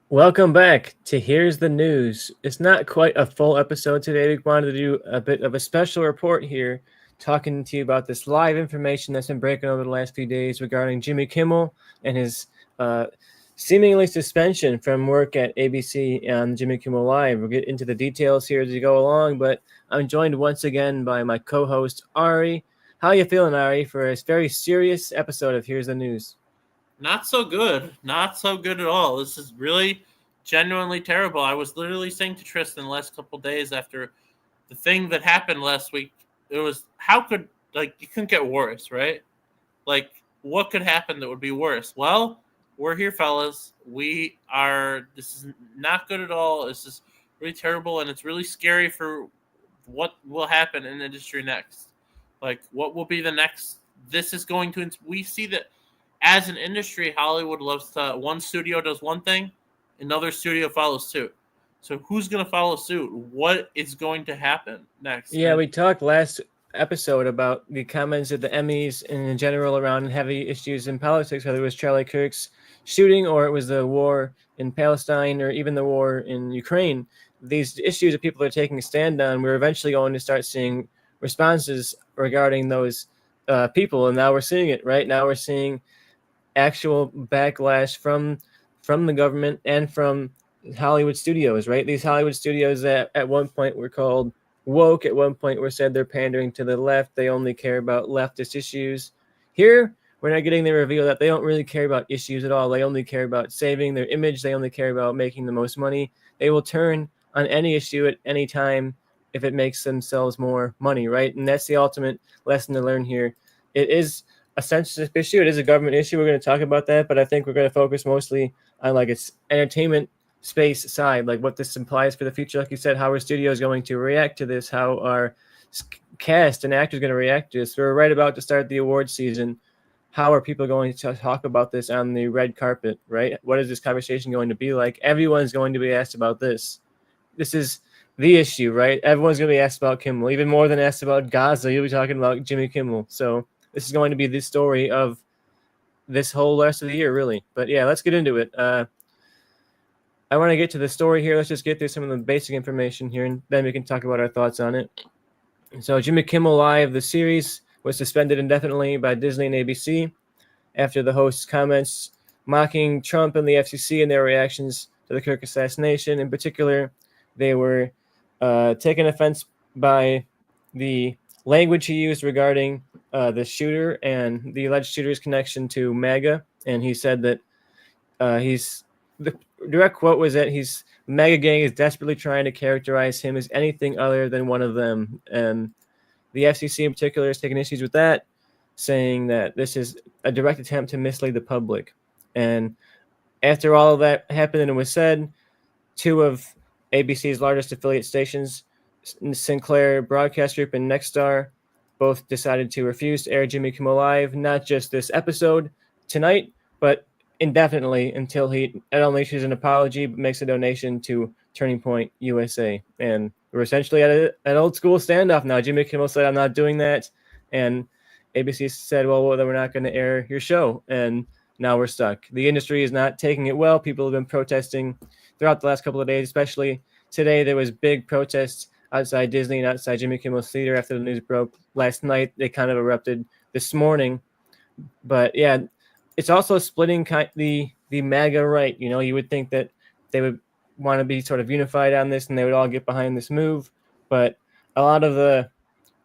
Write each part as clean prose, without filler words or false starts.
Welcome back to Here's the News. It's not quite a full episode today. We wanted to do a bit of a special report here, talking to you about this live information that's been breaking over the last few days regarding Jimmy Kimmel and his uh, seemingly suspension from work at ABC on Jimmy Kimmel Live. We'll get into the details here as we go along, but I'm joined once again by my co-host Ari. How you feeling, Ari, for a very serious episode of Here's the News? Not so good. Not so good at all. This is really genuinely terrible. I was literally saying to Tristan the last couple days after the thing that happened last week, it was how could you couldn't get worse, right? Like what could happen that would be worse? Well, we're here, fellas. We are. This is not good at all. This is really terrible, and it's really scary for what will happen in the industry next. Like what will be the next? This is going to. We see that as an industry, Hollywood loves to. One studio does one thing, another studio follows suit. So who's going to follow suit? What is going to happen next? Yeah, we talked last episode about the comments at the Emmys and in general around heavy issues in politics, whether it was Charlie Kirk's shooting or it was the war in Palestine or even the war in Ukraine. These issues that people are taking a stand on, we're eventually going to start seeing responses regarding those people, and now we're seeing it. Right now, we're seeing actual backlash from the government and from Hollywood studios, right? These Hollywood studios that at one point were called woke, at one point were said they're pandering to the left, they only care about leftist issues. Here, we're not getting the reveal that they don't really care about issues at all. They only care about saving their image. They only care about making the most money. They will turn on any issue at any time if it makes themselves more money, right? And that's the ultimate lesson to learn here. It is a censorship issue. It is a government issue. We're going to talk about that, but I think we're going to focus mostly on like its entertainment space side, like what this implies for the future. Like you said, how our studio is going to react to this, how our cast and actors are going to react to this. We're right about to start the award season. How are people going to talk about this on the red carpet, right? What is this conversation going to be like? Everyone's going to be asked about this. This is the issue, right? Everyone's going to be asked about Kimmel, even more than asked about Gaza. You'll be talking about Jimmy Kimmel. So this is going to be the story of this whole rest of the year, really. But yeah, let's get into it. I want to get to the story here. Let's just get through some of the basic information here, and then we can talk about our thoughts on it. So Jimmy Kimmel Live, the series, was suspended indefinitely by Disney and ABC after the host's comments mocking Trump and the FCC and their reactions to the Kirk assassination. In particular, they were taken offense by the language he used regarding the shooter and the alleged shooter's connection to MAGA. And he said that the direct quote was that the MAGA gang is desperately trying to characterize him as anything other than one of them. And the FCC in particular has taken issues with that, saying that this is a direct attempt to mislead the public. And after all of that happened and it was said, two of ABC's largest affiliate stations, Sinclair Broadcast Group and Nexstar, both decided to refuse to air Jimmy Kimmel Live, not just this episode tonight, but indefinitely until he not only issues an apology, but makes a donation to Turning Point USA. And we're essentially at an old school standoff now. Jimmy Kimmel said, I'm not doing that. And ABC said, well, then we're not going to air your show. And now we're stuck. The industry is not taking it well. People have been protesting throughout the last couple of days, especially today. There was big protests outside Disney and outside Jimmy Kimmel's theater after the news broke last night. They kind of erupted this morning. But yeah, it's also splitting the MAGA right. You know, you would think that they would want to be sort of unified on this and they would all get behind this move. But a lot of the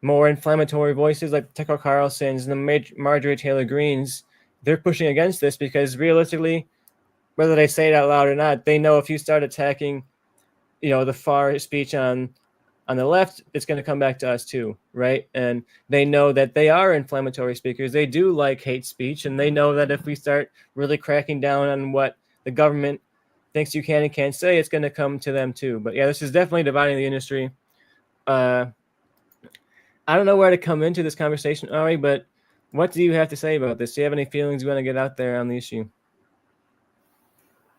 more inflammatory voices like Tucker Carlson's and the Marjorie Taylor Greenes, they're pushing against this because realistically, whether they say it out loud or not, they know if you start attacking, the far speech on the left, it's going to come back to us too, right? And they know that they are inflammatory speakers. They do like hate speech, and they know that if we start really cracking down on what the government thinks you can and can't say, it's going to come to them too. But yeah, this is definitely dividing the industry. I don't know where to come into this conversation, Ari, but what do you have to say about this? Do you have any feelings you want to get out there on the issue?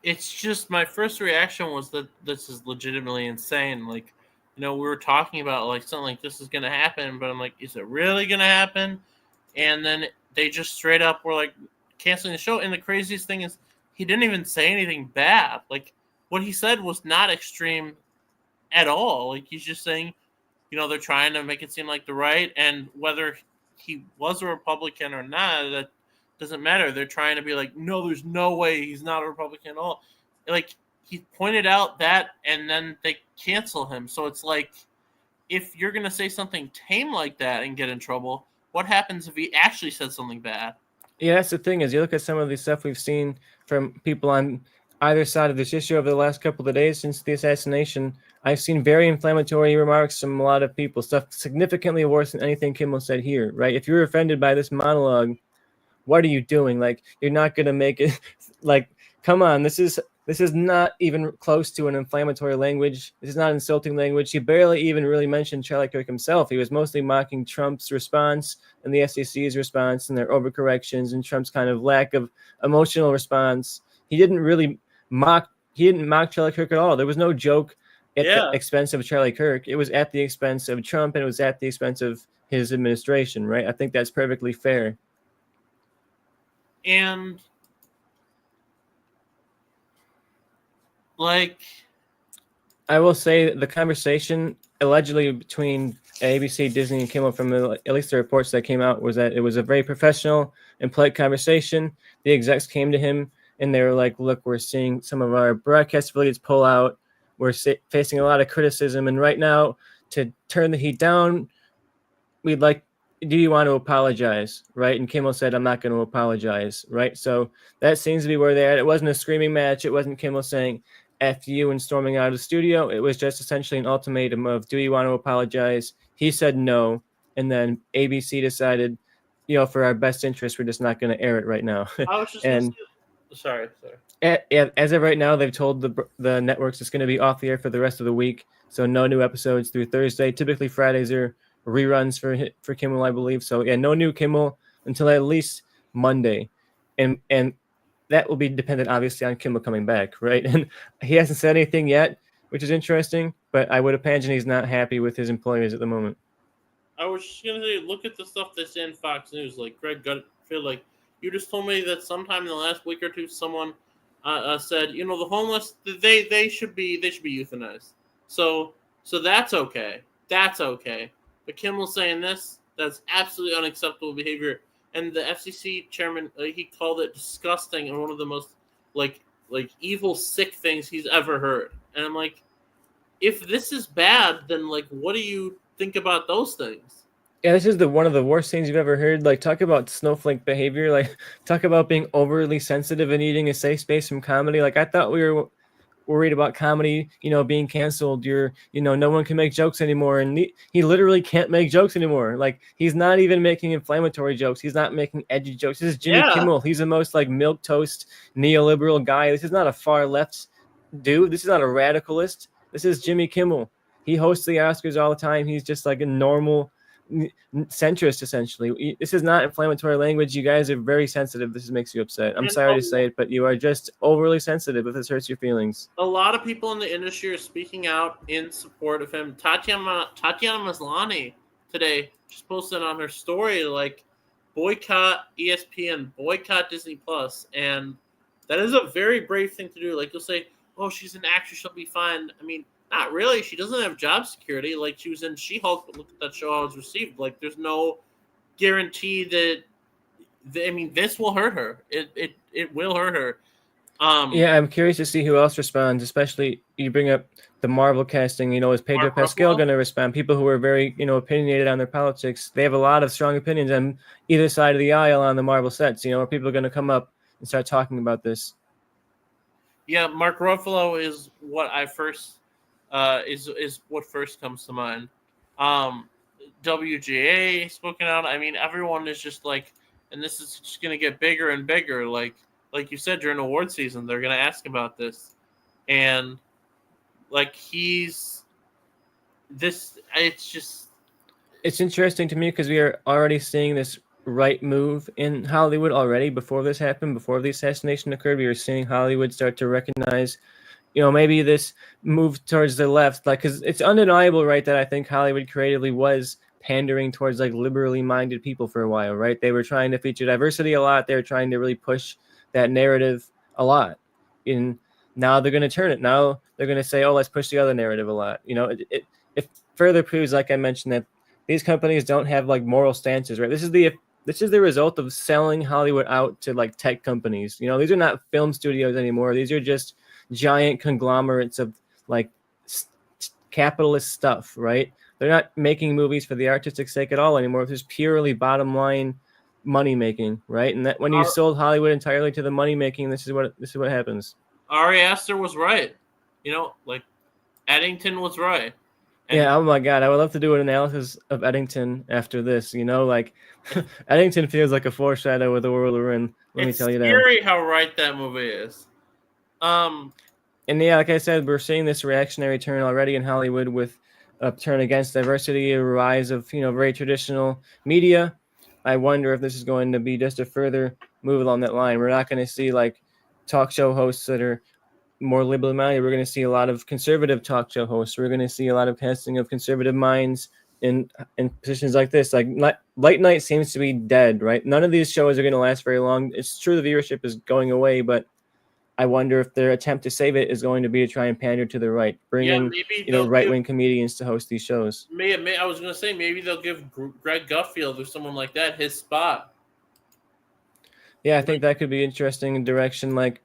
It's just my first reaction was that this is legitimately insane. Like, we were talking about like something like this is going to happen, but I'm like, is it really going to happen? And then they just straight up were like canceling the show. And the craziest thing is he didn't even say anything bad. Like, what he said was not extreme at all. Like, he's just saying, they're trying to make it seem like the right, and whether he was a Republican or not, that doesn't matter. They're trying to be like, no, there's no way he's not a Republican at all. Like, he pointed out that, and then they cancel him. So it's like, if you're going to say something tame like that and get in trouble, what happens if he actually said something bad? Yeah, that's the thing is you look at some of the stuff we've seen from people on either side of this issue over the last couple of days since the assassination. I've seen very inflammatory remarks from a lot of people, stuff significantly worse than anything Kimmel said here, right? If you're offended by this monologue, what are you doing? Like, you're not going to make it like, come on, this is not even close to an inflammatory language. This is not insulting language. He barely even really mentioned Charlie Kirk himself. He was mostly mocking Trump's response and the SEC's response and their overcorrections and Trump's kind of lack of emotional response. He didn't mock Charlie Kirk at all. There was no joke at the expense of Charlie Kirk. It was at the expense of Trump, and it was at the expense of his administration, right? I think that's perfectly fair. And like, I will say the conversation allegedly between ABC, Disney, and Kimmel, from at least the reports that came out, was that it was a very professional and polite conversation. The execs came to him and they were like, look, we're seeing some of our broadcast affiliates pull out. We're facing a lot of criticism. And right now, to turn the heat down, we'd like, do you want to apologize? Right? And Kimmel said, I'm not going to apologize. Right? So that seems to be where they're at. It wasn't a screaming match. It wasn't Kimmel saying F you and storming out of the studio. It was just essentially an ultimatum of, do you want to apologize? He said no. And then ABC decided, for our best interest, we're just not going to air it right now. I was just sorry. As of right now, they've told the networks it's going to be off the air for the rest of the week. So no new episodes through Thursday. Typically Fridays are reruns for Kimmel, I believe. So yeah, no new Kimmel until at least Monday. And that will be dependent, obviously, on Kimmel coming back, right? And he hasn't said anything yet, which is interesting, but I would imagine he's not happy with his employers at the moment. I was just going to say, look at the stuff that's in Fox News. Like, Greg Gutfeld, like, you just told me that sometime in the last week or two, someone said, the homeless, they should be euthanized. So that's okay. That's okay. But Kimmel's saying this, that's absolutely unacceptable behavior. And the FCC chairman, he called it disgusting and one of the most like evil, sick things he's ever heard. And I'm like, if this is bad, then like, what do you think about those things? Yeah, this is one of the worst things you've ever heard. Like, talk about snowflake behavior. Like, talk about being overly sensitive and needing a safe space from comedy. Like, I thought we were worried about comedy, being canceled. No one can make jokes anymore. And he literally can't make jokes anymore. Like, he's not even making inflammatory jokes. He's not making edgy jokes. This is Jimmy Kimmel. He's the most like milquetoast neoliberal guy. This is not a far left dude. This is not a radicalist. This is Jimmy Kimmel. He hosts the Oscars all the time. He's just like a normal centrist, essentially. This is not inflammatory language. You guys are very sensitive. This makes you upset. I'm sorry to say it, but you are just overly sensitive if this hurts your feelings. A lot of people in the industry are speaking out in support of him. Tatiana Maslany today just posted on her story, like, boycott ESPN, boycott Disney Plus, and that is a very brave thing to do. Like, you'll say, oh, she's an actress, she'll be fine. I mean, not really. She doesn't have job security. Like, she was in She-Hulk, but look at that show how it was received. Like, there's no guarantee that this will hurt her. It will hurt her. Yeah, I'm curious to see who else responds, especially you bring up the Marvel casting. Is Pedro Pascal going to respond? People who are very, opinionated on their politics, they have a lot of strong opinions on either side of the aisle on the Marvel sets. Are people going to come up and start talking about this? Yeah, Mark Ruffalo is what I first is what first comes to mind. WGA spoken out. I mean, everyone is just like, and this is just going to get bigger and bigger. Like you said, during award season, they're going to ask about this. And like, it's interesting to me because we are already seeing this right move in Hollywood already. Before this happened, before the assassination occurred, we were seeing Hollywood start to recognize, maybe this move towards the left, like, because it's undeniable, right, that I think Hollywood creatively was pandering towards like liberally minded people for a while, right? They were trying to feature diversity a lot. They were trying to really push that narrative a lot. And now they're going to turn it. Now they're going to say, oh, let's push the other narrative a lot. It further proves, like I mentioned, that these companies don't have like moral stances, right? This is the result of selling Hollywood out to like tech companies. These are not film studios anymore. These are just giant conglomerates of like capitalist stuff, right? They're not making movies for the artistic sake at all anymore. It's purely bottom line money making, right? And that when you sold Hollywood entirely to the money making, this is what happens. Ari Aster was right. Like Eddington was right. And yeah, oh my God, I would love to do an analysis of Eddington after this. Like Eddington feels like a foreshadow of the world we're in. Let me tell you that. It's scary how right that movie is. And yeah, like I said, we're seeing this reactionary turn already in Hollywood with a turn against diversity, a rise of very traditional media. I wonder if this is going to be just a further move along that line. We're not going to see like talk show hosts that are more liberal minded. We're going to see a lot of conservative talk show hosts. We're going to see a lot of casting of conservative minds in positions like this. Like late night seems to be dead, right? None of these shows are going to last very long. It's true the viewership is going away, but I wonder if their attempt to save it is going to be to try and pander to the right, bring in right-wing comedians to host these shows. I was going to say maybe they'll give Greg Gutfield or someone like that his spot. Yeah, I think that could be interesting direction. Like,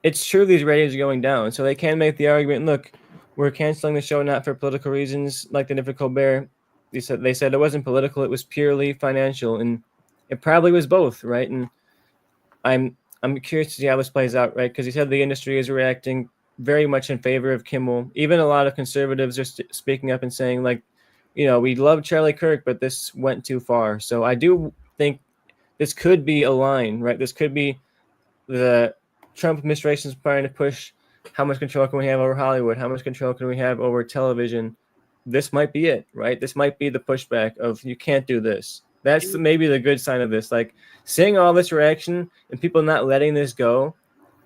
it's true these ratings are going down, so they can make the argument, look, we're canceling the show not for political reasons, like the Difficult Colbert. They said it wasn't political, it was purely financial, and it probably was both, right? And I'm curious to see how this plays out, right? Because he said the industry is reacting very much in favor of Kimmel. Even a lot of conservatives are speaking up and saying, like, we love Charlie Kirk, but this went too far. So I do think this could be a line, right? This could be the Trump administration's trying to push how much control can we have over Hollywood? How much control can we have over television? This might be it, right? This might be the pushback of you can't do this. That's maybe the good sign of this. Like seeing all this reaction and people not letting this go,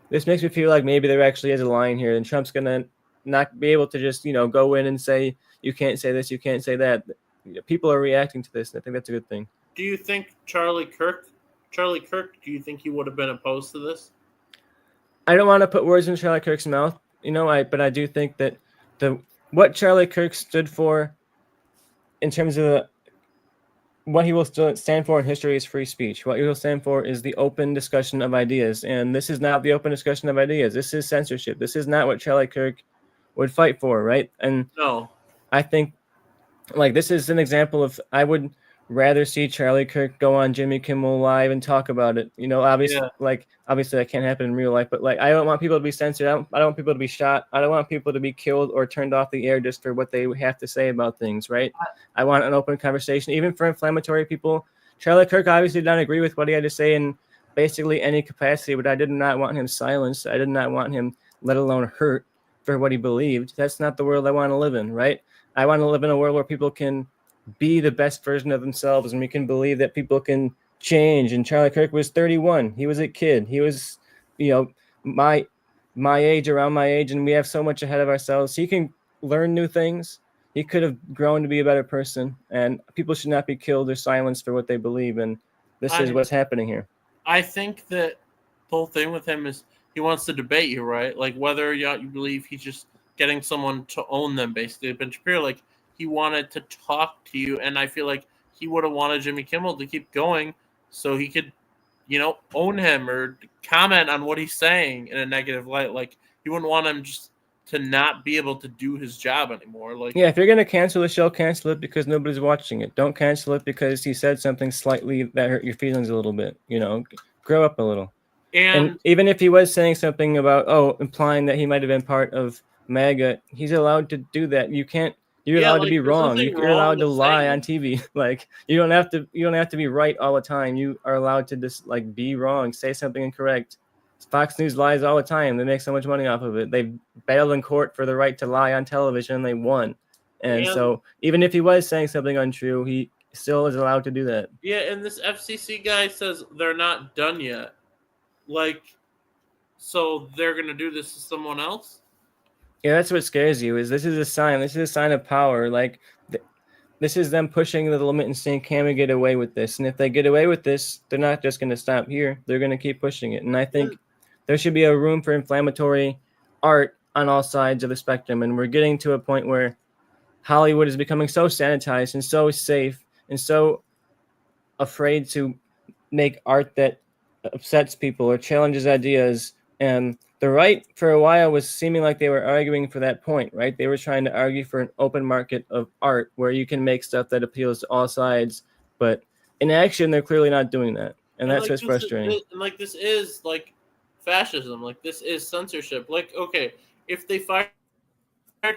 this makes me feel like maybe there actually is a line here and Trump's going to not be able to just, go in and say, you can't say this, you can't say that. People are reacting to this. And I think that's a good thing. Do you think Charlie Kirk, do you think he would have been opposed to this? I don't want to put words in Charlie Kirk's mouth, but I do think that what Charlie Kirk stood for in terms of what he will stand for in history is free speech. What he will stand for is the open discussion of ideas. And this is not the open discussion of ideas. This is censorship. This is not what Charlie Kirk would fight for, right? And no, I think like this is an example of I would rather see Charlie Kirk go on Jimmy Kimmel Live and talk about it. Obviously that can't happen in real life, but like I don't want people to be censored. I don't want people to be shot. I don't want people to be killed or turned off the air just for what they have to say about things, right? I want an open conversation, even for inflammatory people. Charlie Kirk obviously did not agree with what he had to say in basically any capacity, but I did not want him silenced. I did not want him, let alone hurt for what he believed. That's not the world I want to live in, right? I want to live in a world where people can be the best version of themselves and we can believe that people can change. And Charlie Kirk was 31. He was a kid. He was, my age, around my age, and we have so much ahead of ourselves. He can learn new things. He could have grown to be a better person, and people should not be killed or silenced for what they believe. And this is what's happening here. I think that the whole thing with him is he wants to debate you, right? Like whether or not you believe he's just getting someone to own them, basically. Ben Shapiro, like he wanted to talk to you, and I feel like he would have wanted Jimmy Kimmel to keep going so he could, own him or comment on what he's saying in a negative light. Like he wouldn't want him just to not be able to do his job anymore. Like, yeah, if you're gonna cancel the show, cancel it because nobody's watching it. Don't cancel it because he said something slightly that hurt your feelings a little bit. Grow up a little. And even if he was saying something about implying that he might have been part of MAGA, he's allowed to do that. You're allowed to be wrong. You're allowed to lie on TV. Like you don't have to be right all the time. You are allowed to just like be wrong, say something incorrect. Fox News lies all the time. They make so much money off of it. They battled in court for the right to lie on television and they won. And so even if he was saying something untrue, he still is allowed to do that. Yeah, and this FCC guy says they're not done yet. Like, so they're going to do this to someone else? Yeah, that's what scares you. This is a sign. This is a sign of power. Like, this is them pushing the limit and saying, can we get away with this? And if they get away with this, they're not just going to stop here. They're going to keep pushing it. And I think There should be a room for inflammatory art on all sides of the spectrum, and we're getting to a point where Hollywood is becoming so sanitized and so safe and so afraid to make art that upsets people or challenges ideas. And the right, for a while, was seeming like they were arguing for that point, right? They were trying to argue for an open market of art where you can make stuff that appeals to all sides. But in action, they're clearly not doing that. And that's what's frustrating. This is like fascism. Like, this is censorship. Like, okay, if they fired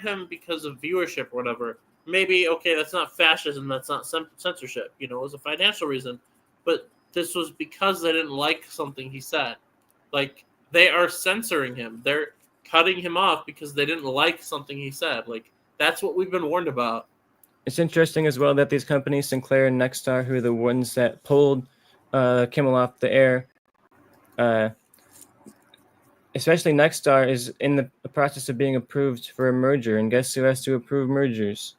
him because of viewership or whatever, maybe, okay, that's not fascism, that's not censorship. You know, it was a financial reason. But this was because they didn't like something he said. Like, they are censoring him. They're cutting him off because they didn't like something he said. Like, that's what we've been warned about. It's interesting as well that these companies, Sinclair and Nexstar, who are the ones that pulled Kimmel off the air, especially Nexstar, is in the process of being approved for a merger. And guess who has to approve mergers?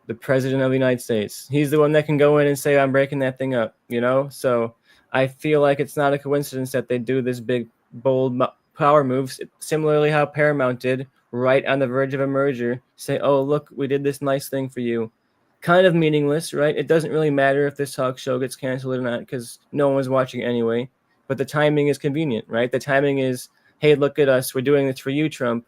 The president of the United States. He's the one that can go in and say, I'm breaking that thing up, you know? So I feel like it's not a coincidence that they do this big, bold power moves. Similarly, how Paramount did, right on the verge of a merger, say, oh, look, we did this nice thing for you. Kind of meaningless, right? It doesn't really matter if this talk show gets canceled or not because no one was watching anyway. But the timing is convenient, right? The timing is, hey, look at us. We're doing this for you, Trump.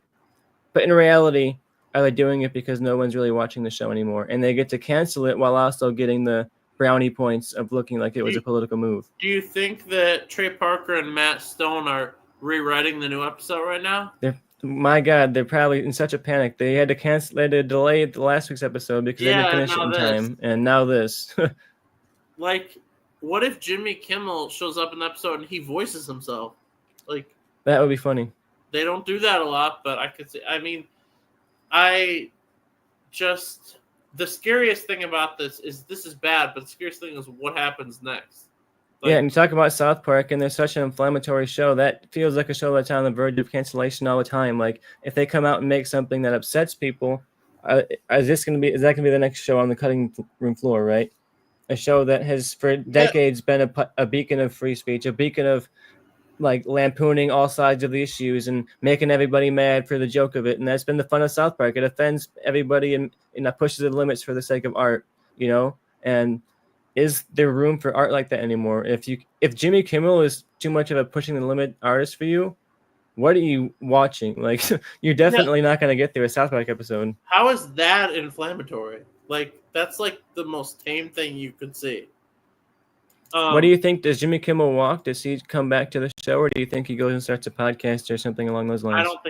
But in reality, are they doing it because no one's really watching the show anymore? And they get to cancel it while also getting the brownie points of looking like it was a political move. Do you think that Trey Parker and Matt Stone are rewriting the new episode right now? My God, they're probably in such a panic. They had to cancel, they had to delay the last week's episode because they didn't finish it in time. And now this. Like, what if Jimmy Kimmel shows up in the episode and he voices himself? Like, that would be funny. They don't do that a lot, but I could say, I mean, the scariest thing about this is bad, but the scariest thing is what happens next. Like, yeah, and you talk about South Park, and there's such an inflammatory show that feels like a show that's on the verge of cancellation all the time. Like, if they come out and make something that upsets people, is that going to be the next show on the cutting room floor, right? A show that has for decades been a beacon of free speech, a beacon of like lampooning all sides of the issues and making everybody mad for the joke of it. And that's been the fun of South Park. It offends everybody and pushes the limits for the sake of art, you know? And is there room for art like that anymore? If Jimmy Kimmel is too much of a pushing the limit artist for you, what are you watching? Like, you're definitely not going to get through a South Park episode. How is that inflammatory? Like, that's like the most tame thing you could see. What do you think? Does Jimmy Kimmel walk? Does he come back to the show, or do you think he goes and starts a podcast or something along those lines? I don't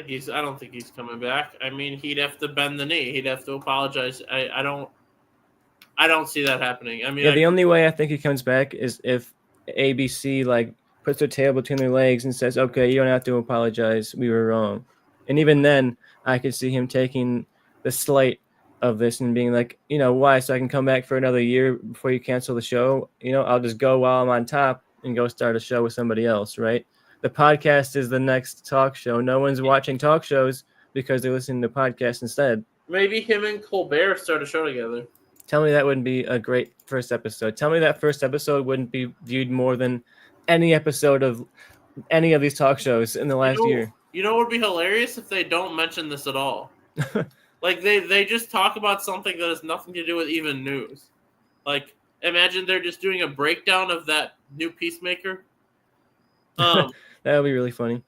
think he's coming back. I mean, he'd have to bend the knee. He'd have to apologize. I don't see that happening. I mean, the only way I think he comes back is if ABC like puts their tail between their legs and says, "Okay, you don't have to apologize. We were wrong." And even then, I could see him taking the slight of this and being like, you know, why? So I can come back for another year before you cancel the show. You know, I'll just go while I'm on top and go start a show with somebody else, right? The podcast is the next talk show. No one's watching talk shows because they're listening to podcasts instead. Maybe him and Colbert start a show together. Tell me that wouldn't be a great first episode. Tell me that first episode wouldn't be viewed more than any episode of any of these talk shows in the last year. You know what would be hilarious if they don't mention this at all? Like, they just talk about something that has nothing to do with even news. Like, imagine they're just doing a breakdown of that new Peacemaker. That would be really funny.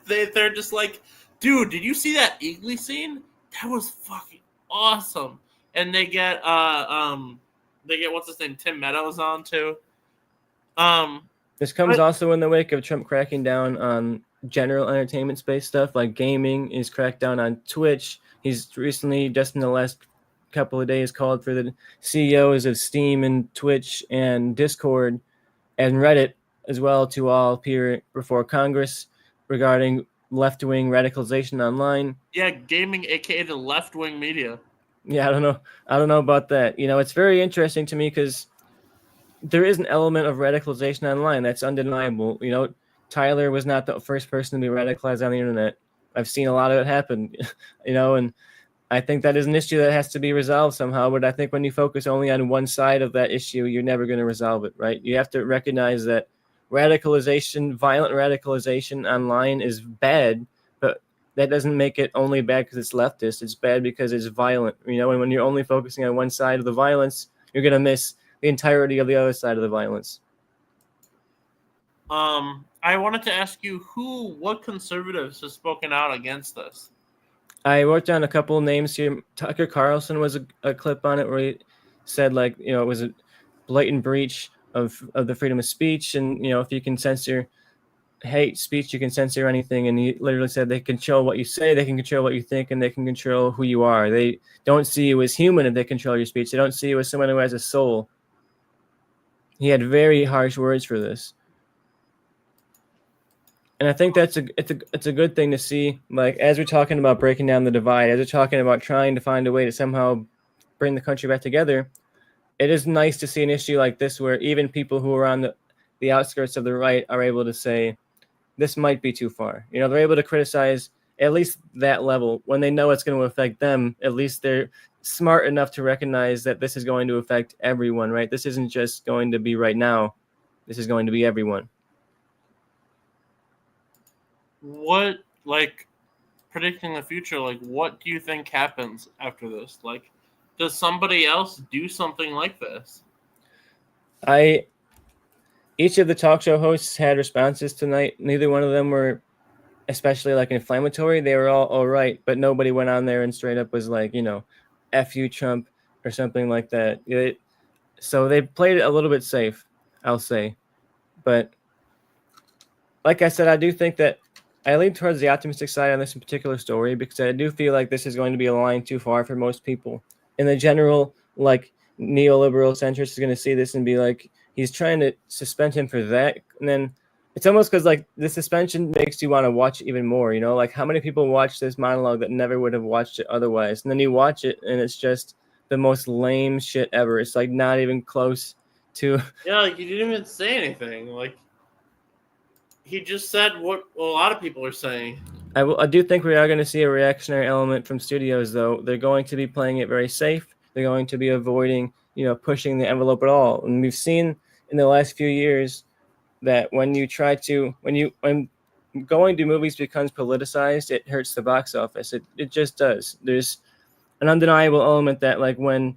They're just like, dude, did you see that Eagly scene? That was fucking awesome. And they get what's his name, Tim Meadows on too. This comes also in the wake of Trump cracking down on general entertainment space stuff like gaming. He's cracked down on Twitch. He's recently, just in the last couple of days, called for the CEOs of Steam and Twitch and Discord and Reddit as well to all appear before Congress regarding left-wing radicalization online. Yeah, gaming, aka the left-wing media. Yeah, I don't know about that. You know, it's very interesting to me because there is an element of radicalization online that's undeniable. You know, Tyler was not the first person to be radicalized on the internet. I've seen a lot of it happen, you know, and I think that is an issue that has to be resolved somehow. But I think when you focus only on one side of that issue, you're never going to resolve it, right? You have to recognize that radicalization, violent radicalization online is bad, but that doesn't make it only bad because it's leftist. It's bad because it's violent, and when you're only focusing on one side of the violence, you're going to miss the entirety of the other side of the violence. I wanted to ask you what conservatives have spoken out against this? I wrote down a couple of names here. Tucker Carlson was a clip on it where he said, like, it was a blatant breach of the freedom of speech. And, if you can censor hate speech, you can censor anything. And he literally said they control what you say, they can control what you think, and they can control who you are. They don't see you as human if they control your speech. They don't see you as someone who has a soul. He had very harsh words for this. And I think it's a good thing to see, like, as we're talking about breaking down the divide, as we're talking about trying to find a way to somehow bring the country back together, it is nice to see an issue like this where even people who are on the outskirts of the right are able to say, this might be too far. They're able to criticize at least that level. When they know it's going to affect them, at least they're smart enough to recognize that this is going to affect everyone, right? This isn't just going to be right now. This is going to be everyone. What, like, predicting the future, like, what do you think happens after this? Like, does somebody else do something like this? Each of the talk show hosts had responses tonight. Neither one of them were especially, like, inflammatory. They were all right, but nobody went on there and straight up was like, F you, Trump, or something like that. So they played it a little bit safe, I'll say. But like I said, I do think that I lean towards the optimistic side on this particular story because I do feel like this is going to be a line too far for most people. In the general, like, neoliberal centrist is going to see this and be like, he's trying to suspend him for that. And then it's almost because, like, the suspension makes you want to watch even more, like, how many people watch this monologue that never would have watched it otherwise? And then you watch it and it's just the most lame shit ever. It's like not even close to... Yeah, like, he didn't even say anything. Like, he just said what a lot of people are saying. I do think we are going to see a reactionary element from studios, though. They're going to be playing it very safe. They're going to be avoiding, pushing the envelope at all. And we've seen in the last few years that when going to movies becomes politicized, it hurts the box office. It just does. There's an undeniable element that, like, when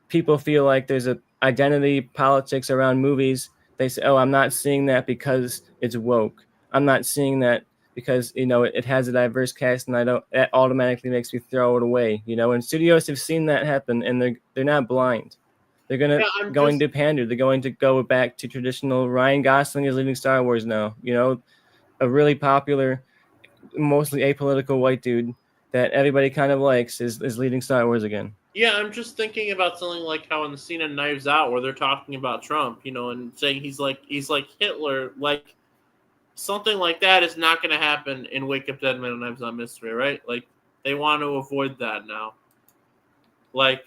people feel like there's a identity politics around movies, they say, oh, I'm not seeing that because it's woke. I'm not seeing that because, it has a diverse cast, and that automatically makes me throw it away, and studios have seen that happen, and they're not blind. They're going to pander. They're going to go back to traditional. Ryan Gosling is leading Star Wars now, a really popular, mostly apolitical white dude that everybody kind of likes is leading Star Wars again. Yeah, I'm just thinking about something like how in the scene of Knives Out where they're talking about Trump, and saying he's like Hitler, like something like that is not going to happen in Wake Up Dead Men and Knives Out Mystery, right? Like, they want to avoid that now. Like,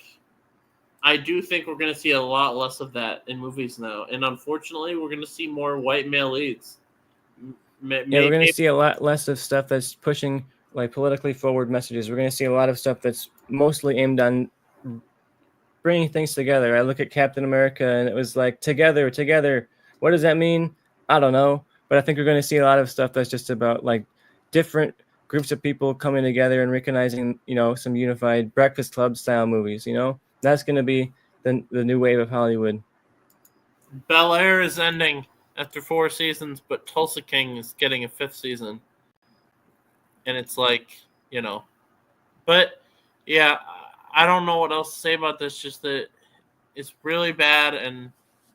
I do think we're going to see a lot less of that in movies now, and unfortunately, we're going to see more white male leads. We're going to see a lot less of stuff that's pushing, like, politically forward messages. We're going to see a lot of stuff that's mostly aimed on bringing things together. I look at Captain America and it was like, together. What does that mean? I don't know. But I think we're going to see a lot of stuff that's just about, like, different groups of people coming together and recognizing, some unified Breakfast Club style movies, That's going to be the new wave of Hollywood. Bel Air is ending after 4 seasons, but Tulsa King is getting a 5th season. And it's like, But, yeah, I don't know what else to say about this. Just that it's really bad and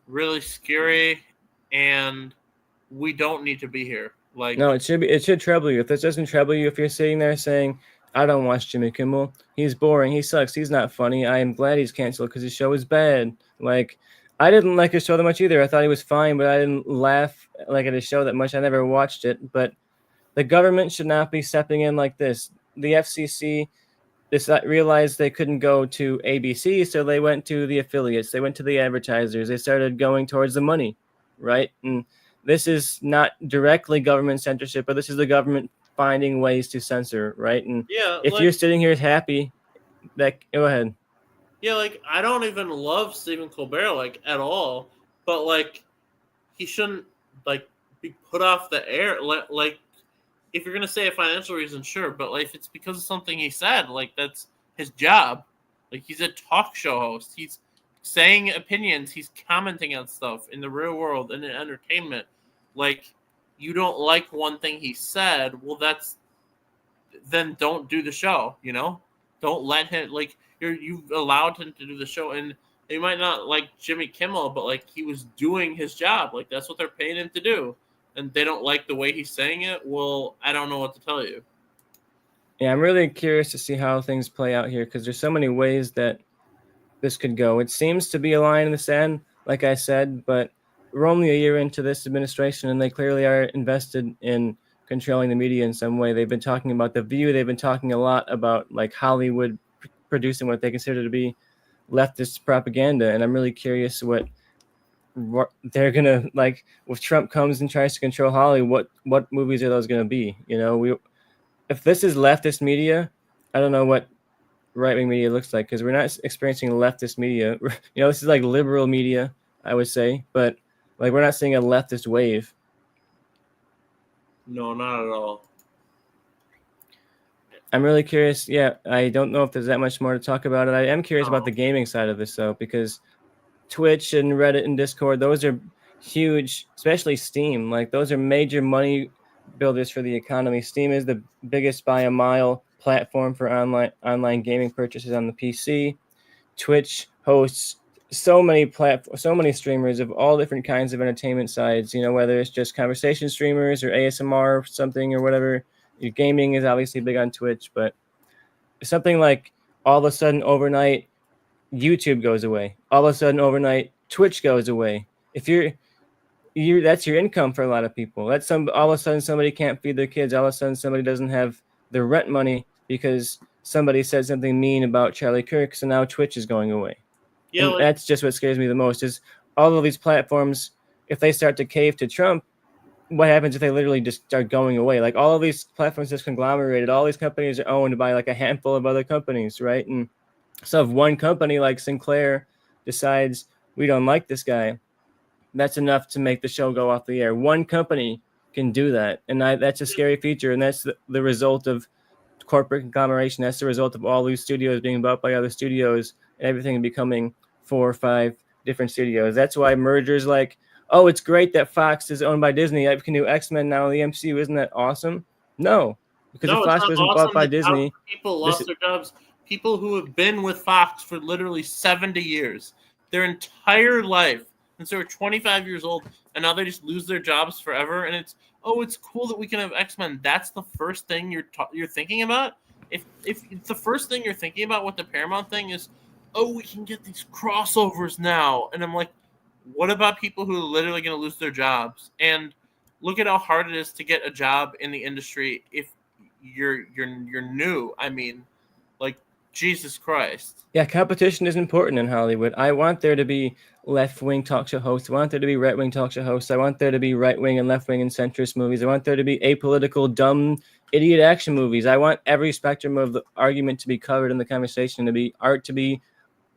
really scary, and we don't need to be here. Like, no, it should trouble you. If this doesn't trouble you, if you're sitting there saying, I don't watch Jimmy Kimmel, he's boring, he sucks, he's not funny, I am glad he's canceled because his show is bad. Like, I didn't like his show that much either. I thought he was fine, but I didn't laugh like at his show that much. I never watched it. But the government should not be stepping in like this. The FCC realized they couldn't go to ABC, so they went to the affiliates. They went to the advertisers. They started going towards the money, right? And this is not directly government censorship, but this is the government finding ways to censor, right? And yeah, if you're sitting here happy, go ahead. Yeah, like, I don't even love Stephen Colbert, like, at all. But, like, he shouldn't, like, be put off the air. Like, if you're gonna say a financial reason, sure, but like if it's because of something he said, like that's his job. Like he's a talk show host. He's saying opinions. He's commenting on stuff in the real world and in entertainment. Like you don't like one thing he said, well, then don't do the show. Don't let him you've allowed him to do the show, and they might not like Jimmy Kimmel, but like he was doing his job. Like that's what they're paying him to do. And they don't like the way he's saying it, well, I don't know what to tell you. Yeah, I'm really curious to see how things play out here because there's so many ways that this could go. It seems to be a line in the sand, like I said, but we're only a year into this administration, and they clearly are invested in controlling the media in some way. They've been talking about The View. They've been talking a lot about like Hollywood producing what they consider to be leftist propaganda, and I'm really curious what they're gonna like if Trump comes and tries to control Hollywood. What movies are those gonna be? If this is leftist media, I don't know what right-wing media looks like because we're not experiencing leftist media. This is like liberal media, I would say, but like we're not seeing a leftist wave. No, not at all. I'm really curious. Yeah, I don't know if there's that much more to talk about it. I am curious about the gaming side of this though, because Twitch and Reddit and Discord, those are huge, especially Steam. Like those are major money builders for the economy. Steam is the biggest by a mile platform for online gaming purchases on the PC. Twitch hosts so many streamers of all different kinds of entertainment sides, whether it's just conversation streamers or ASMR or something or whatever. Your gaming is obviously big on Twitch, but something like all of a sudden overnight YouTube goes away. All of a sudden overnight Twitch goes away. If you're that's your income for a lot of people. All of a sudden somebody can't feed their kids. All of a sudden somebody doesn't have their rent money because somebody said something mean about Charlie Kirk. So now Twitch is going away. Yeah, and that's just what scares me the most is all of these platforms, if they start to cave to Trump, what happens if they literally just start going away? Like all of these platforms just conglomerated. All these companies are owned by like a handful of other companies, right? And so if one company like Sinclair decides we don't like this guy, that's enough to make the show go off the air. One company can do that. And that's a scary feature. And that's the result of corporate conglomeration. That's the result of all these studios being bought by other studios and everything becoming 4 or 5 different studios. That's why mergers like, oh, it's great that Fox is owned by Disney. I can do X-Men now in the MCU. Isn't that awesome? No, because if Fox wasn't bought by Disney. People lost their jobs. People who have been with Fox for literally 70 years, their entire life, since they were 25 years old, and now they just lose their jobs forever. And it's cool that we can have X-Men. That's the first thing you're thinking about. If the first thing you're thinking about with the Paramount thing is, we can get these crossovers now, and I'm like, what about people who are literally going to lose their jobs? And look at how hard it is to get a job in the industry if you're new. I mean, like, Jesus Christ. Yeah, competition is important in Hollywood. I want there to be left-wing talk show hosts. I want there to be right-wing talk show hosts. I want there to be right-wing and left-wing and centrist movies. I want there to be apolitical, dumb, idiot action movies. I want every spectrum of the argument to be covered in the conversation, to be art, to be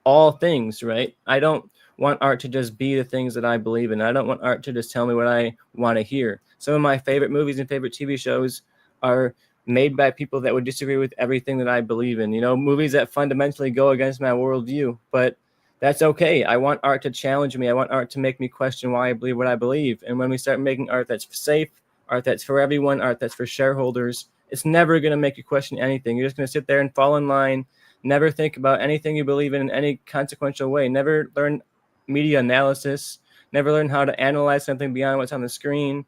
all things, right? I don't want art to just be the things that I believe in. I don't want art to just tell me what I want to hear. Some of my favorite movies and favorite TV shows are made by people that would disagree with everything that I believe in. Movies that fundamentally go against my worldview, but that's okay. I want art to challenge me. I want art to make me question why I believe what I believe. And when we start making art that's safe, art that's for everyone, art that's for shareholders, it's never going to make you question anything. You're just going to sit there and fall in line, never think about anything you believe in any consequential way, never learn media analysis, never learn how to analyze something beyond what's on the screen.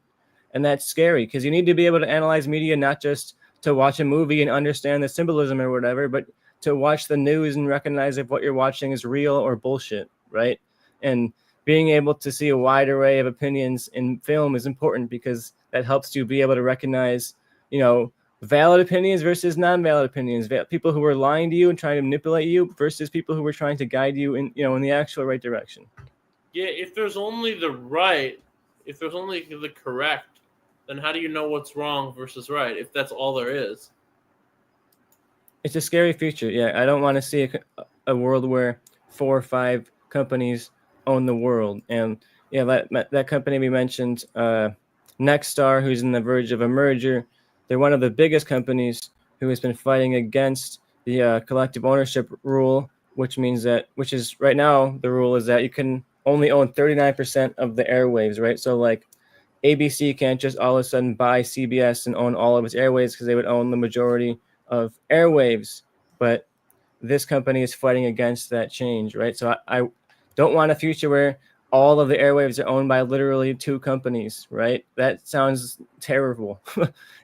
And that's scary because you need to be able to analyze media, not just to watch a movie and understand the symbolism or whatever, but to watch the news and recognize if what you're watching is real or bullshit, right? And being able to see a wide array of opinions in film is important because that helps you be able to recognize, valid opinions versus non-valid opinions, people who were lying to you and trying to manipulate you versus people who were trying to guide you in the actual right direction. Yeah, if there's only the correct, then how do you know what's wrong versus right if that's all there is? It's a scary future. Yeah, I don't want to see a world where 4 or 5 companies own the world. And yeah, that company we mentioned, Nexstar, who's on the verge of a merger. They're one of the biggest companies who has been fighting against the collective ownership rule, which is right now the rule is that you can only own 39% of the airwaves, right? So like ABC can't just all of a sudden buy CBS and own all of its airwaves because they would own the majority of airwaves. But this company is fighting against that change, right? So I don't want a future where all of the airwaves are owned by literally two companies, right? That sounds terrible.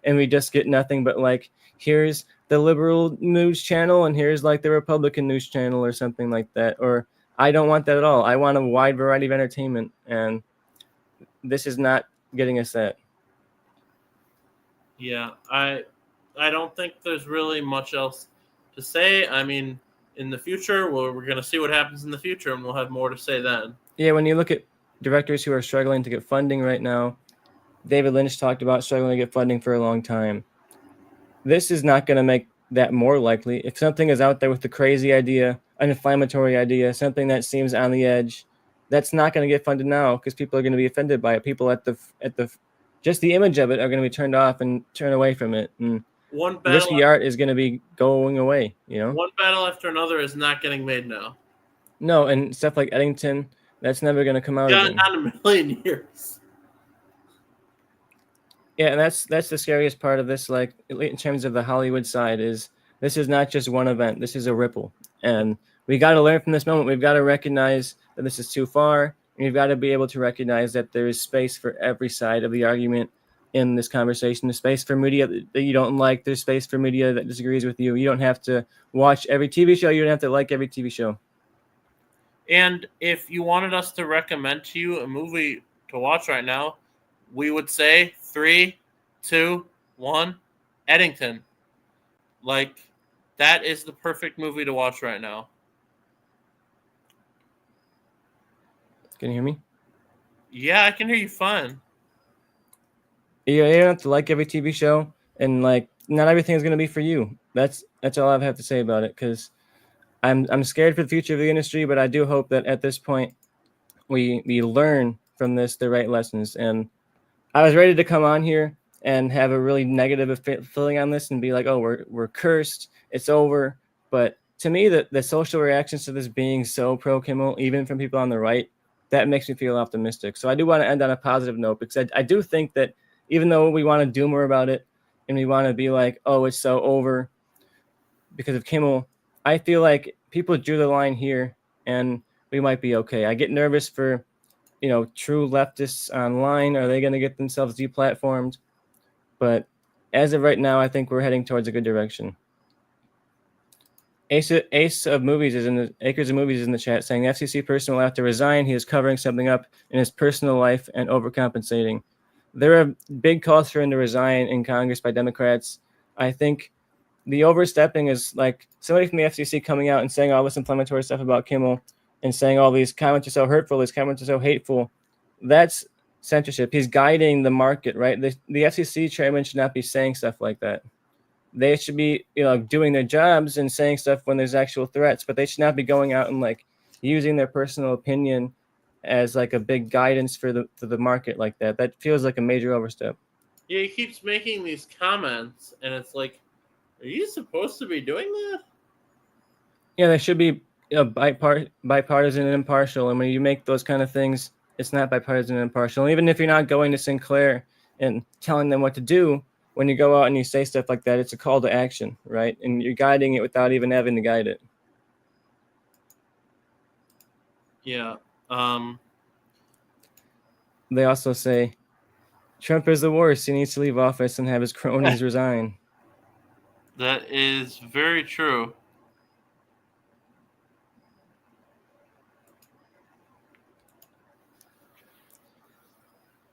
And we just get nothing but like, here's the liberal news channel and here's like the Republican news channel or something like that. Or I don't want that at all. I want a wide variety of entertainment. And this is not getting us that. Yeah, I don't think there's really much else to say. I mean, in the future, we're going to see what happens in the future, and we'll have more to say then. Yeah, when you look at directors who are struggling to get funding right now, David Lynch talked about struggling to get funding for a long time. This is not going to make that more likely. If something is out there with a crazy idea, an inflammatory idea, something that seems on the edge, that's not going to get funded now because people are going to be offended by it. People at the just the image of it are going to be turned off and turn away from it. And One risky battle, art is going to be going away, you know? one battle after another is not getting made now. No, and stuff like Eddington, that's never going to come out Yeah, again. not in a million years. Yeah, and that's the scariest part of this, like in terms of the Hollywood side, is this is not just one event. This is a ripple. And we got to learn from this moment. We've got to recognize that this is too far. And we've got to be able to recognize that there is space for every side of the argument in this conversation. There's space for media that you don't like. There's space for media that disagrees with you. You don't have to watch every TV show. You don't have to like every TV show. And if you wanted us to recommend to you a movie to watch right now, we would say 3, 2, 1, Eddington. Like, that is the perfect movie to watch right now. Can you hear me? Yeah, I can hear you fine. You don't have to like every TV show, and like not everything is going to be for you. That's all I have to say about it, because I'm scared for the future of the industry, but I do hope that at this point we learn from this the right lessons. And I was ready to come on here and have a really negative feeling on this and be like, oh, we're cursed, it's over. But to me, the social reactions to this being so pro Kimmel, even from people on the right, that makes me feel optimistic. So I do want to end on a positive note, because I do think that even though we want to doomer about it and we want to be like, oh, it's so over because of Kimmel, I feel like people drew the line here and we might be okay. I get nervous for, true leftists online. Are they going to get themselves deplatformed? But as of right now, I think we're heading towards a good direction. Ace of Movies is in the Acres of Movies is in the chat saying the FCC person will have to resign. He is covering something up in his personal life and overcompensating. There are big calls for him to resign in Congress by Democrats. I think the overstepping is like somebody from the FCC coming out and saying all this inflammatory stuff about Kimmel and saying all these comments are so hurtful, these comments are so hateful. That's censorship. He's guiding the market, right? The FCC chairman should not be saying stuff like that. They should be, doing their jobs and saying stuff when there's actual threats, but they should not be going out and like using their personal opinion as like a big guidance for the market like that. That feels like a major overstep. Yeah, he keeps making these comments, and it's like, are you supposed to be doing that? Yeah, they should be bipartisan and impartial. And when you make those kind of things, it's not bipartisan and impartial. And even if you're not going to Sinclair and telling them what to do, when you go out and you say stuff like that, it's a call to action, right? And you're guiding it without even having to guide it. Yeah. They also say Trump is the worst. He needs to leave office and have his cronies resign. That is very true.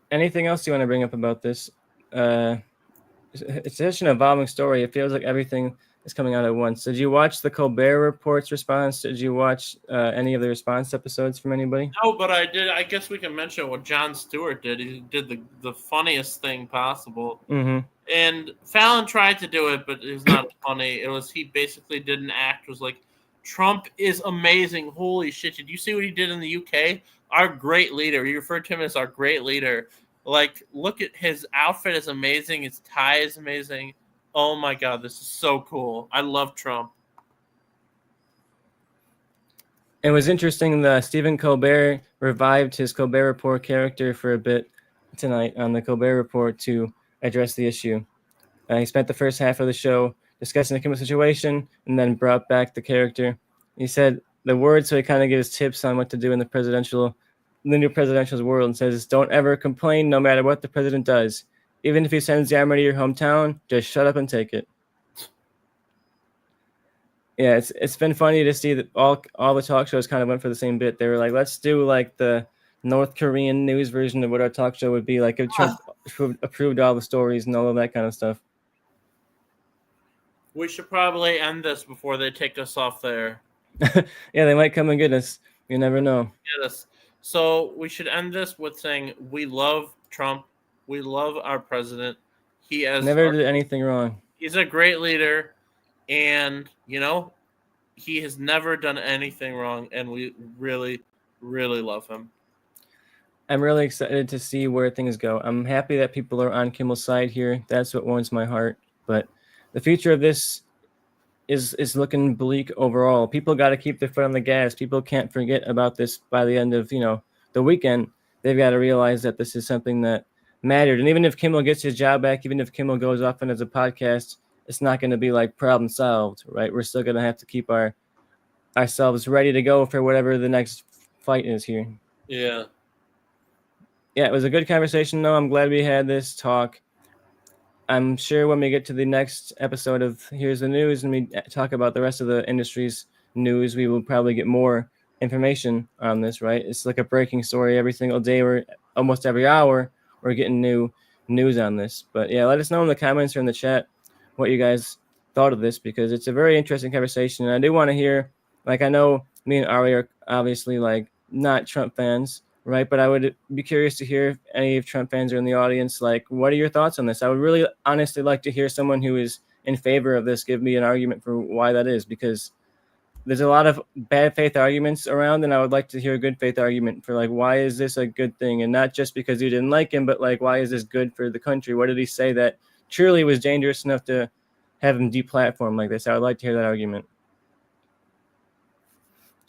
Anything else you want to bring up about this? It's such an evolving story. It feels like everything is coming out at once. Did you watch the Colbert Report's response? Did you watch any of the response episodes from anybody? No, but I did. I guess we can mention what Jon Stewart did. He did the funniest thing possible. Mm-hmm. And Fallon tried to do it, but it was not funny. He basically did an act. It was like, Trump is amazing. Holy shit. Did you see what he did in the UK? Our great leader. He referred to him as our great leader. Like, look at his outfit is amazing. His tie is amazing. Oh my God, this is so cool. I love Trump. It was interesting that Stephen Colbert revived his Colbert Report character for a bit tonight on the Colbert Report to address the issue. He spent the first half of the show discussing the Kimmel situation and then brought back the character. He said the words, so he kind of gives tips on what to do in the new presidential's world, and says, "Don't ever complain, no matter what the president does. Even if he sends the army to your hometown, just shut up and take it." Yeah, it's been funny to see that all the talk shows kind of went for the same bit. They were like, let's do like the North Korean news version of what our talk show would be like if Trump approved all the stories and all of that kind of stuff. We should probably end this before they take us off there. Yeah, they might come and get us. You never know. Get us. So we should end this with saying we love Trump. We love our president. He has Never did anything wrong. He's a great leader, and he has never done anything wrong, and we really, really love him. I'm really excited to see where things go. I'm happy that people are on Kimmel's side here. That's what warms my heart. But the future of this is looking bleak overall. People got to keep their foot on the gas. People can't forget about this by the end of the weekend. They've got to realize that this is something that mattered. And even if Kimmel gets his job back, even if Kimmel goes off and as a podcast, it's not going to be like problem solved, right? We're still going to have to keep ourselves ready to go for whatever the next fight is here. Yeah. Yeah, it was a good conversation, though. I'm glad we had this talk. I'm sure when we get to the next episode of Here's the News and we talk about the rest of the industry's news, we will probably get more information on this, right? It's like a breaking story every single day or almost every hour. We're getting new news on this. But yeah, let us know in the comments or in the chat what you guys thought of this, because it's a very interesting conversation. And I do want to hear, like, I know me and Ari are obviously like not Trump fans, right? But I would be curious to hear if any of Trump fans are in the audience. Like, what are your thoughts on this? I would really honestly like to hear someone who is in favor of this give me an argument for why that is, because there's a lot of bad faith arguments around, and I would like to hear a good faith argument for like, why is this a good thing? And not just because you didn't like him, but like, why is this good for the country? What did he say that truly was dangerous enough to have him deplatformed like this? I would like to hear that argument.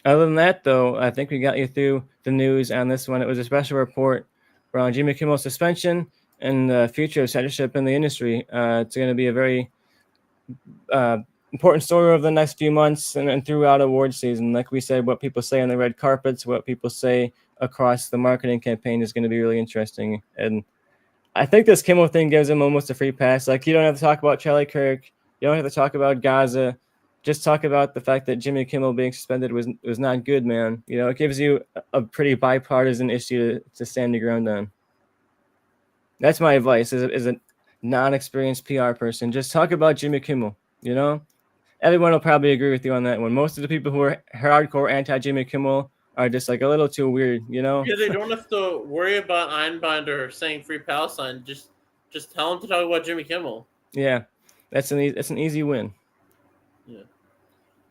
Other than that, though, I think we got you through the news on this one. It was a special report around Jimmy Kimmel's suspension and the future of censorship in the industry. It's going to be a very important story over the next few months and throughout award season. Like we said, what people say on the red carpets, what people say across the marketing campaign is going to be really interesting. And I think this Kimmel thing gives him almost a free pass. Like, you don't have to talk about Charlie Kirk. You don't have to talk about Gaza. Just talk about the fact that Jimmy Kimmel being suspended was not good, man. It gives you a pretty bipartisan issue to stand your ground on. That's my advice as a non-experienced PR person. Just talk about Jimmy Kimmel, Everyone will probably agree with you on that one. Most of the people who are hardcore anti-Jimmy Kimmel are just like a little too weird, Yeah, they don't have to worry about Einbinder saying Free Palestine. Just tell them to talk about Jimmy Kimmel. Yeah, that's an easy win. Yeah.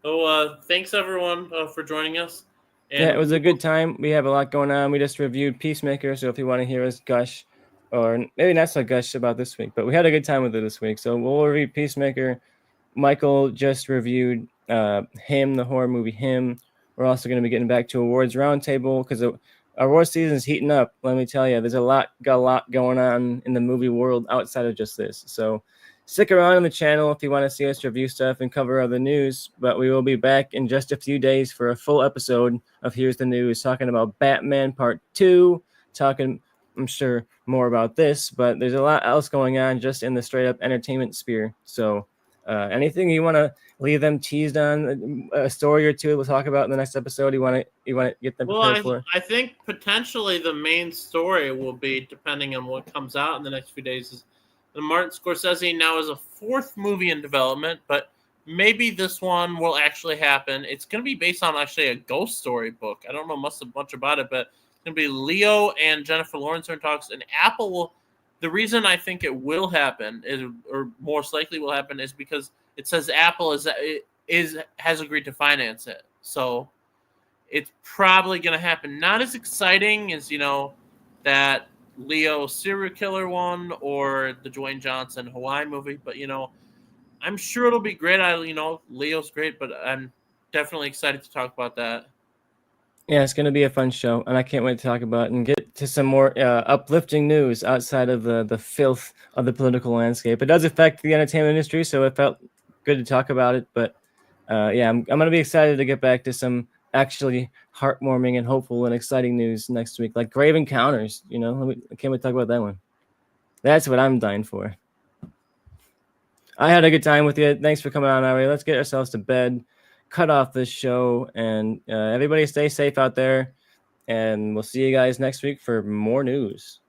So thanks everyone for joining us. And yeah, it was a good time. We have a lot going on. We just reviewed Peacemaker, so if you want to hear us gush, or maybe not so gush about this week, but we had a good time with it this week. So we'll review Peacemaker. Michael just reviewed Him, the horror movie Him. We're also going to be getting back to Awards Roundtable because our award season is heating up. Let me tell you, there's a lot going on in the movie world outside of just this. So stick around on the channel if you want to see us review stuff and cover other news. But we will be back in just a few days for a full episode of Here's the News, talking about Batman Part 2, talking, I'm sure, more about this. But there's a lot else going on just in the straight-up entertainment sphere. So anything you want to leave them teased on, a story or two we'll talk about in the next episode, you want to get them prepared for? I think potentially the main story will be, depending on what comes out in the next few days, is that Martin Scorsese now has a fourth movie in development, but maybe this one will actually happen. It's going to be based on actually a ghost story book. I don't know much about it, but it's going to be Leo and Jennifer Lawrence are in talks, and Apple will. The reason I think it will happen or most likely will happen, is because it says Apple has agreed to finance it. So it's probably going to happen. Not as exciting as, that Leo serial killer one or the Dwayne Johnson Hawaii movie, but I'm sure it'll be great. Leo's great, but I'm definitely excited to talk about that. Yeah, it's going to be a fun show, and I can't wait to talk about it and get to some more uplifting news outside of the filth of the political landscape. It does affect the entertainment industry, so it felt good to talk about it. But yeah, I'm going to be excited to get back to some actually heartwarming and hopeful and exciting news next week, like Grave Encounters. I can't wait to talk about that one. That's what I'm dying for. I had a good time with you. Thanks for coming on, Ari. Let's get ourselves to bed, cut off this show, and everybody stay safe out there. And we'll see you guys next week for more news.